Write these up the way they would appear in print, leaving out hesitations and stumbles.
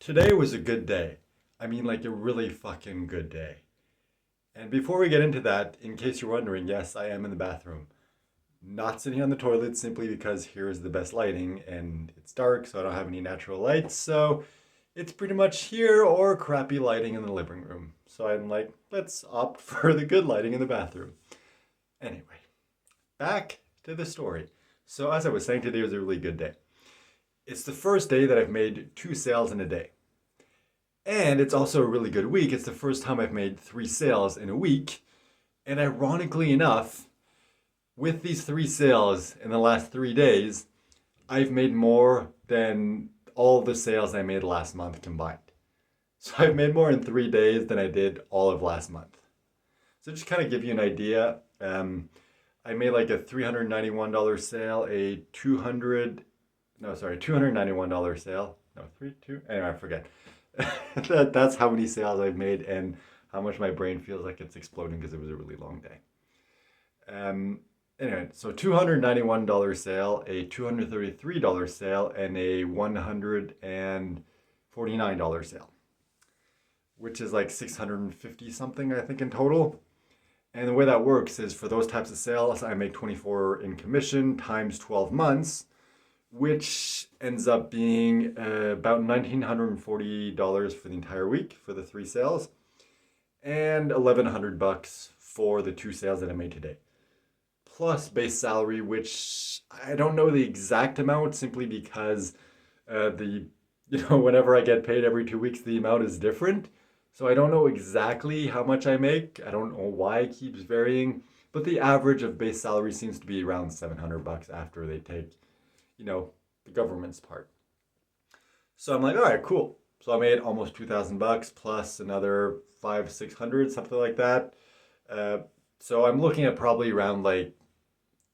Today was a good day. I mean, like a really fucking good day. And before we get into that, in case you're wondering, yes, I am in the bathroom. Not sitting on the toilet simply because here is the best lighting and it's dark, so I don't have any natural lights. So it's pretty much here or crappy lighting in the living room. So I'm like, let's opt for the good lighting in the bathroom. Anyway, back to the story. So, as I was saying, today was a really good day. It's the first day that I've made two sales in a day. And it's also a really good week. It's the first time I've made three sales in a week. And ironically enough, with these three sales in the last 3 days, I've made more than all the sales I made last month combined. So I've made more in 3 days than I did all of last month. So just kind of give you an idea, I made like a $391 sale, a 200, no, sorry, $291 sale. No, three, two, anyway, I forget. That's how many sales I've made and how much my brain feels like it's exploding because it was a really long day. Um, anyway, so $291 sale, a $233 sale, and a $149 sale, which is like 650 something, I think, in total. And the way that works is for those types of sales, I make 24 in commission times 12 months, which ends up being about $1,940 for the entire week for the three sales, and $1,100 for the two sales that I made today. Plus base salary, which I don't know the exact amount simply because the whenever I get paid every 2 weeks, the amount is different. So I don't know exactly how much I make. I don't know why it keeps varying, but the average of base salary seems to be around $700 after they take the government's part. So I'm like, all right, cool. So I made almost $2,000 plus another 500, 600, something like that. Uh, so I'm looking at probably around like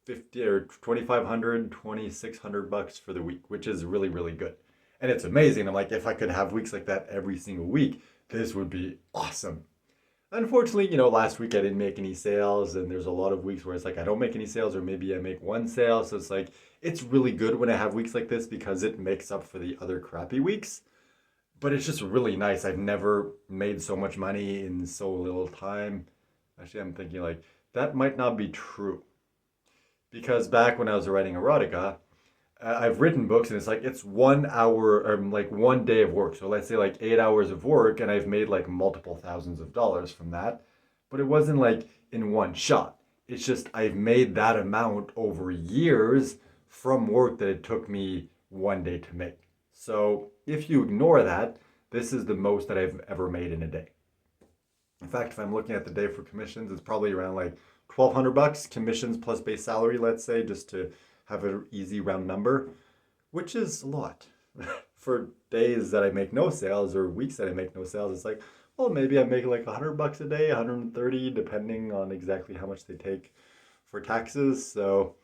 50 or 2,500, 2,600 bucks for the week, which is really, really good. And it's amazing. I'm like, if I could have weeks like that every single week, this would be awesome. Unfortunately, last week I didn't make any sales, and there's a lot of weeks where it's like I don't make any sales, or maybe I make one sale. So it's like it's really good when I have weeks like this because it makes up for the other crappy weeks. But it's just really nice. I've never made so much money in so little time. Actually, I'm thinking like that might not be true because back when I was writing erotica, I've written books and it's like it's 1 hour or like one day of work. So let's say like 8 hours of work, and I've made like multiple thousands of dollars from that. But it wasn't like in one shot. It's just I've made that amount over years from work that it took me one day to make. So if you ignore that, this is the most that I've ever made in a day. In fact, if I'm looking at the day for commissions, it's probably around like 1,200 bucks commissions plus base salary, let's say, just to have an easy round number, which is a lot. For days that I make no sales or weeks that I make no sales, it's like, well, maybe I make like 100 bucks a day, 130, depending on exactly how much they take for taxes. So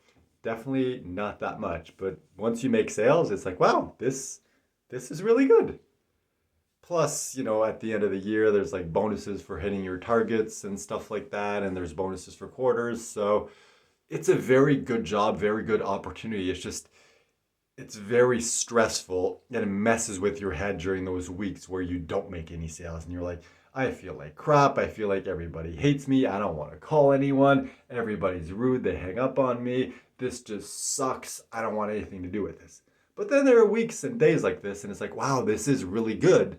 definitely not that much. But once you make sales, it's like, wow, this is really good. Plus, at the end of the year, there's like bonuses for hitting your targets and stuff like that, and there's bonuses for quarters. So it's a very good job, very good opportunity. It's just it's very stressful and it messes with your head during those weeks where you don't make any sales and you're like, I feel like crap. I feel like everybody hates me. I don't want to call anyone. Everybody's rude. They hang up on me. This just sucks. I don't want anything to do with this. But then there are weeks and days like this, and it's like, wow, this is really good,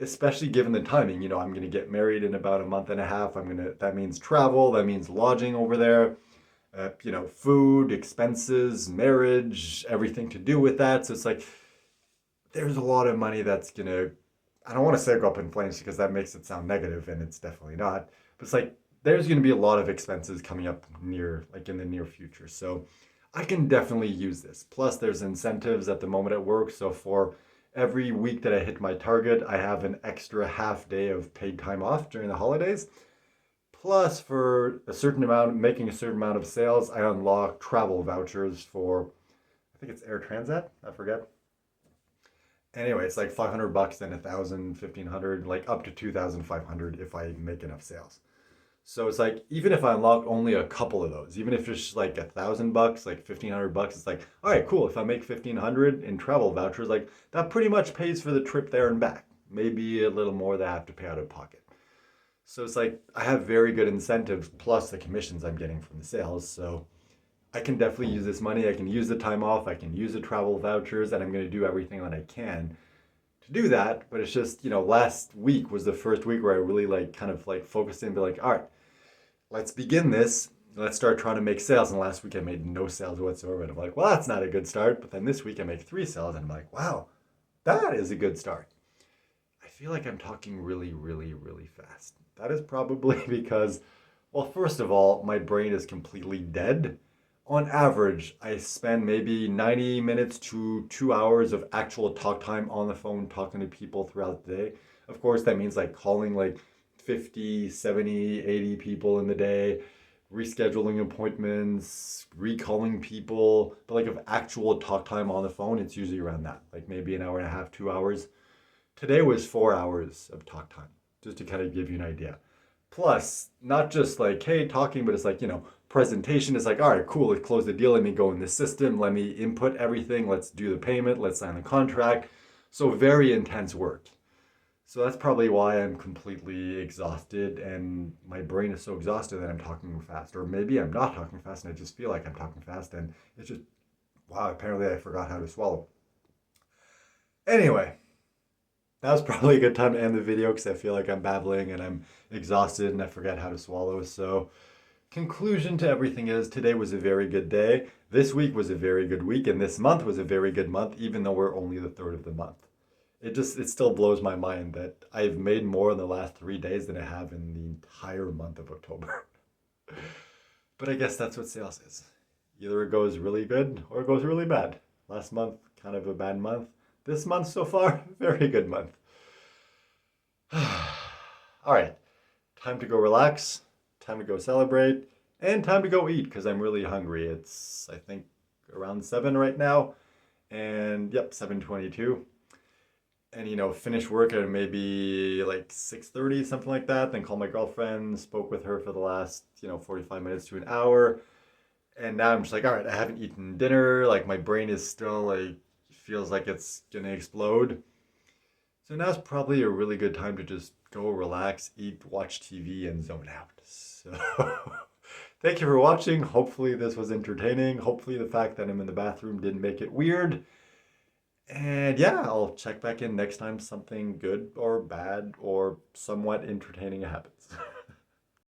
especially given the timing. I'm going to get married in about a month and a half. That means travel, that means lodging over there, food, expenses, marriage, everything to do with that. So it's like there's a lot of money that's gonna, I don't want to say go up in flames because that makes it sound negative and it's definitely not. But it's like there's gonna be a lot of expenses coming up like in the near future. So I can definitely use this. Plus, there's incentives at the moment at work. So for every week that I hit my target, I have an extra half day of paid time off during the holidays. Plus, for a certain amount, making a certain amount of sales, I unlock travel vouchers for, I think it's Air Transat. I forget. Anyway, it's like 500 bucks, then 1,000, 1,500, like up to 2,500 if I make enough sales. So it's like even if I unlock only a couple of those, even if it's like $1,000, like $1,500, it's like, all right, cool. If I make 1,500 in travel vouchers, like that pretty much pays for the trip there and back. Maybe a little more that I have to pay out of pocket. So it's like I have very good incentives plus the commissions I'm getting from the sales. So I can definitely use this money. I can use the time off. I can use the travel vouchers, and I'm going to do everything that I can to do that. But it's just, last week was the first week where I really like kind of like focused in and be like, all right, let's begin this. Let's start trying to make sales. And last week I made no sales whatsoever. And I'm like, well, that's not a good start. But then this week I make 3 sales, and I'm like, wow, that is a good start. I feel like I'm talking really, really, really fast. That is probably because, well, first of all, my brain is completely dead. On average, I spend maybe 90 minutes to 2 hours of actual talk time on the phone talking to people throughout the day. Of course, that means like calling like 50, 70, 80 people in the day, rescheduling appointments, recalling people. But like of actual talk time on the phone, it's usually around that, like maybe an hour and a half, 2 hours. Today was 4 hours of talk time, just to kind of give you an idea. Plus, not just like, hey, talking, but it's like, presentation is like, all right, cool, let's close the deal. Let me go in the system. Let me input everything. Let's do the payment. Let's sign the contract. So, very intense work. So, that's probably why I'm completely exhausted and my brain is so exhausted that I'm talking fast. Or maybe I'm not talking fast and I just feel like I'm talking fast and it's just, wow, apparently I forgot how to swallow. Anyway, that was probably a good time to end the video because I feel like I'm babbling and I'm exhausted and I forget how to swallow. So, conclusion to everything is today was a very good day. This week was a very good week, and this month was a very good month, even though we're only the third of the month. It still blows my mind that I've made more in the last 3 days than I have in the entire month of October. But I guess that's what sales is. Either it goes really good or it goes really bad. Last month, kind of a bad month. This month so far, very good month. All right, time to go relax, time to go celebrate, and time to go eat because I'm really hungry. It's, I think, around 7 right now. And yep, 7:22. And finish work at maybe like 6:30, something like that. Then call my girlfriend, spoke with her for the last, 45 minutes to an hour. And now I'm just like, all right, I haven't eaten dinner. Like my brain is still like feels like it's gonna explode. So now's probably a really good time to just go relax, eat, watch TV, and zone out. So thank you for watching. Hopefully this was entertaining. Hopefully the fact that I'm in the bathroom didn't make it weird. And yeah, I'll check back in next time something good or bad or somewhat entertaining happens.